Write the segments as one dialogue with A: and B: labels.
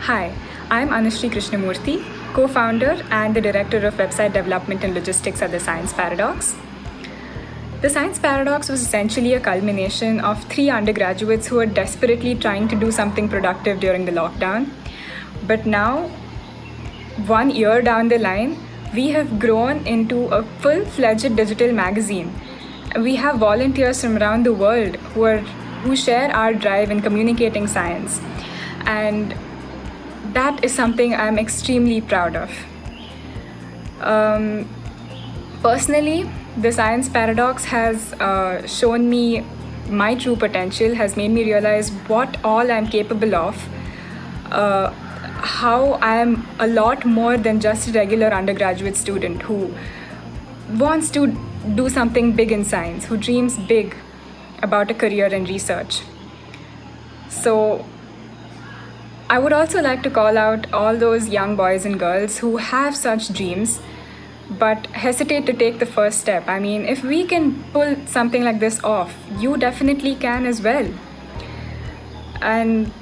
A: Hi, I'm Anushree Krishnamurthy, co-founder and the director of website development and logistics at The Science Paradox. The Science Paradox was essentially a culmination of 3 undergraduates who were desperately trying to do something productive during the lockdown. But now, 1 year down the line, we have grown into a full-fledged digital magazine. We have volunteers from around the world who share our drive in communicating science. And that is something I'm extremely proud of. Personally, the Science Paradox has shown me my true potential, has made me realize what all I'm capable of, how I am a lot more than just a regular undergraduate student who wants to do something big in science, who dreams big about a career in research. So I would also like to call out all those young boys and girls who have such dreams but hesitate to take the first step. I mean, if we can pull something like this off, you definitely can as well. And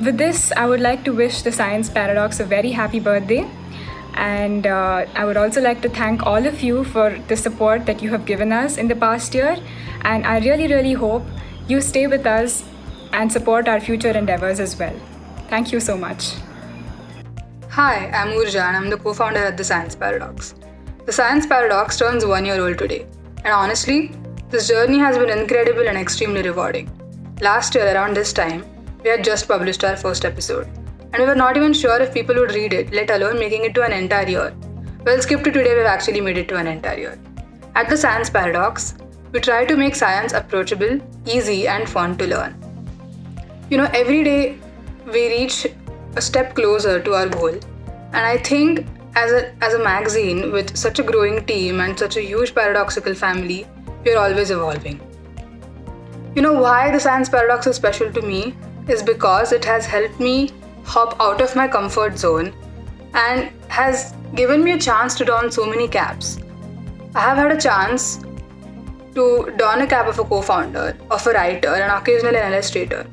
A: with this, I would like to wish the Science Paradox a very happy birthday. And I would also like to thank all of you for the support that you have given us in the past year. And I really, really hope you stay with us and support our future endeavors as well. Thank you so much.
B: Hi, I'm Urja and I'm the co-founder at The Science Paradox. The Science Paradox turns 1 year old today. And honestly, this journey has been incredible and extremely rewarding. Last year around this time, we had just published our first episode. And we were not even sure if people would read it, let alone making it to an entire year. Well, skip to today, we've actually made it to an entire year. At The Science Paradox, we try to make science approachable, easy and fun to learn. Every day, we reach a step closer to our goal. And I think as a magazine with such a growing team and such a huge paradoxical family, we are always evolving. Why the Science Paradox is special to me is because it has helped me hop out of my comfort zone and has given me a chance to don so many caps. I have had a chance to don a cap of a co-founder, of a writer, and occasionally an illustrator.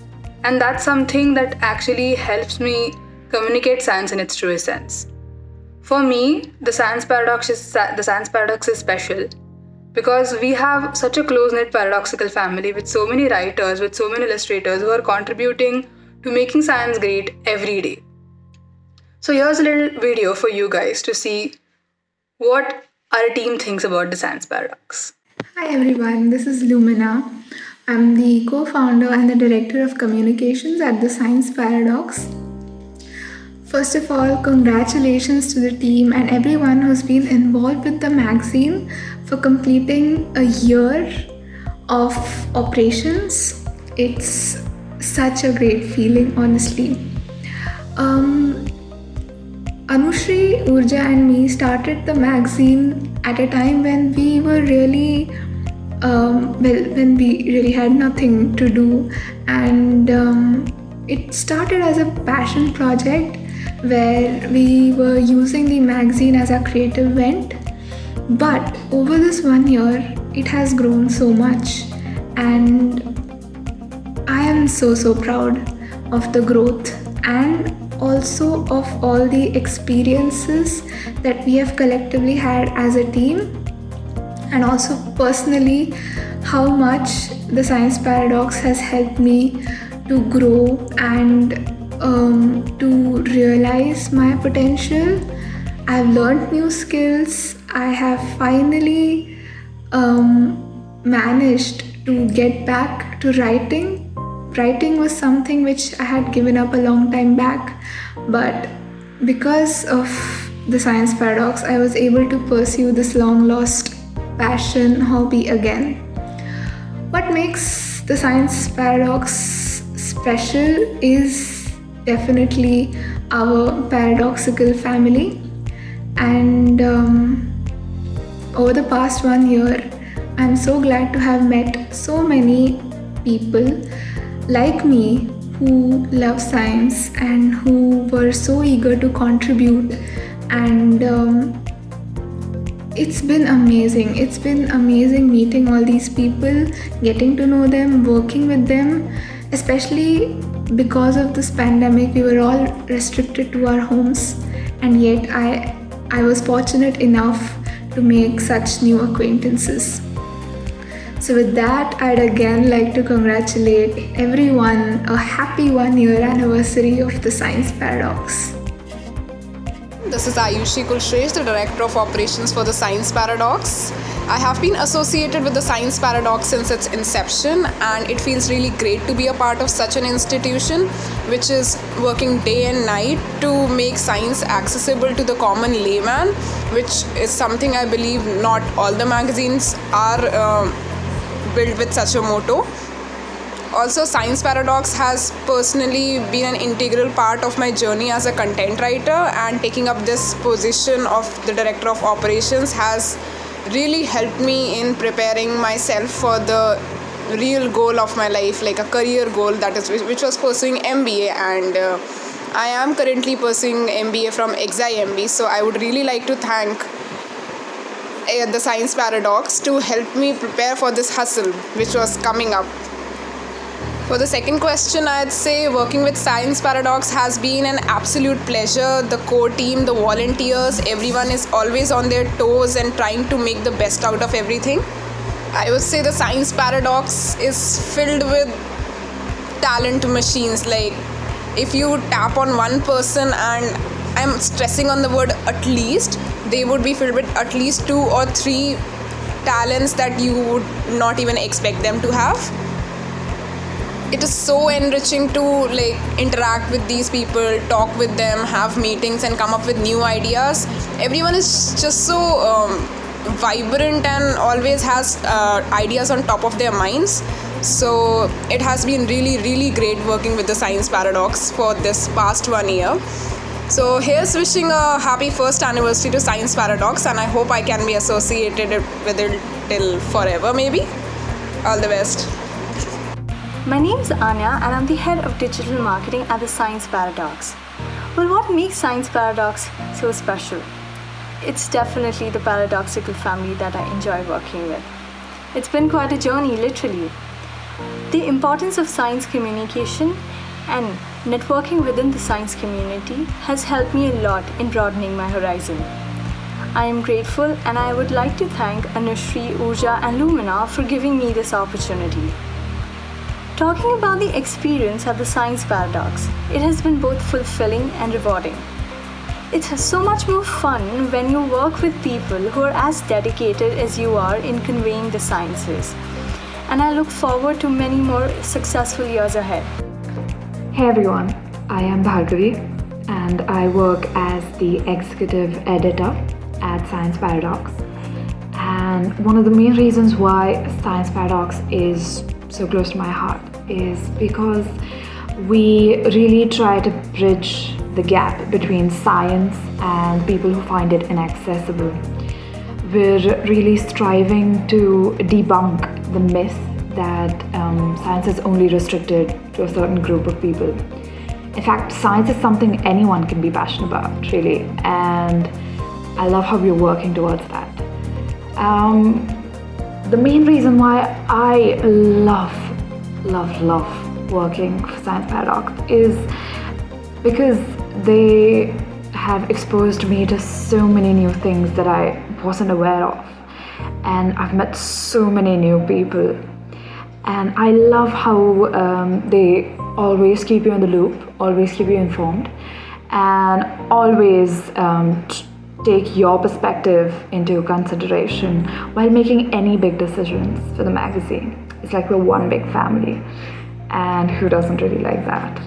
B: And that's something that actually helps me communicate science in its truest sense. For me, the Science Paradox is special because we have such a close-knit paradoxical family with so many writers, with so many illustrators who are contributing to making science great every day. So here's a little video for you guys to see what our team thinks about the Science Paradox.
C: Hi everyone, this is Lumina. I'm the co-founder and the director of communications at the Science Paradox. First of all, congratulations to the team and everyone who's been involved with the magazine for completing a year of operations. It's such a great feeling, honestly. Anushree, Urja and me started the magazine at a time when we were really when we really had nothing to do, and it started as a passion project where we were using the magazine as our creative vent. But over this 1 year, it has grown so much, and I am so proud of the growth and also of all the experiences that we have collectively had as a team, and also personally how much the Science Paradox has helped me to grow and to realize my potential. I've learned new skills. I have finally managed to get back to writing. Writing was something which I had given up a long time back, but because of the Science Paradox, I was able to pursue this long lost passion hobby again. What makes the Science Paradox special is definitely our paradoxical family, and over the past 1 year, I'm so glad to have met so many people like me who love science and who were so eager to contribute, and it's been amazing. It's been amazing meeting all these people, getting to know them, working with them, especially because of this pandemic, we were all restricted to our homes, and yet I was fortunate enough to make such new acquaintances. So with that, I'd again like to congratulate everyone a happy 1-year anniversary of the Science Paradox.
D: This is Ayushi Kulshresh, the Director of Operations for the Science Paradox. I have been associated with the Science Paradox since its inception, and it feels really great to be a part of such an institution which is working day and night to make science accessible to the common layman, which is something I believe not all the magazines are built with such a motto. Also, Science Paradox has personally been an integral part of my journey as a content writer, and taking up this position of the Director of Operations has really helped me in preparing myself for the real goal of my life, like a career goal, that is which was pursuing MBA, and I am currently pursuing MBA from XIMB. So I would really like to thank the Science Paradox to help me prepare for this hustle which was coming up. For the second question, I'd say working with Science Paradox has been an absolute pleasure. The core team, the volunteers, everyone is always on their toes and trying to make the best out of everything. I would say the Science Paradox is filled with talent machines. Like, if you tap on one person, and I'm stressing on the word at least, they would be filled with at least 2 or 3 talents that you would not even expect them to have. It is so enriching to interact with these people, talk with them, have meetings and come up with new ideas. Everyone is just so vibrant and always has ideas on top of their minds. So it has been really, really great working with the Science Paradox for this past 1 year. So here's wishing a happy first anniversary to Science Paradox, and I hope I can be associated with it till forever maybe. All the best.
E: My name is Anya, and I'm the head of digital marketing at the Science Paradox. Well, what makes Science Paradox so special? It's definitely the paradoxical family that I enjoy working with. It's been quite a journey, literally. The importance of science communication and networking within the science community has helped me a lot in broadening my horizon. I am grateful, and I would like to thank Anushri, Urja and Lumina for giving me this opportunity. Talking about the experience at the Science Paradox, it has been both fulfilling and rewarding. It's so much more fun when you work with people who are as dedicated as you are in conveying the sciences. And I look forward to many more successful years ahead.
F: Hey everyone, I am Bhargavi, and I work as the executive editor at Science Paradox. And one of the main reasons why Science Paradox is so close to my heart is because we really try to bridge the gap between science and people who find it inaccessible. We're really striving to debunk the myth that science is only restricted to a certain group of people. In fact, science is something anyone can be passionate about, really, and I love how we're working towards that. The main reason why I love working for Science Paradox is because they have exposed me to so many new things that I wasn't aware of, and I've met so many new people, and I love how they always keep you in the loop, always keep you informed, and always take your perspective into consideration while making any big decisions for the magazine. It's like we're one big family, and who doesn't really like that?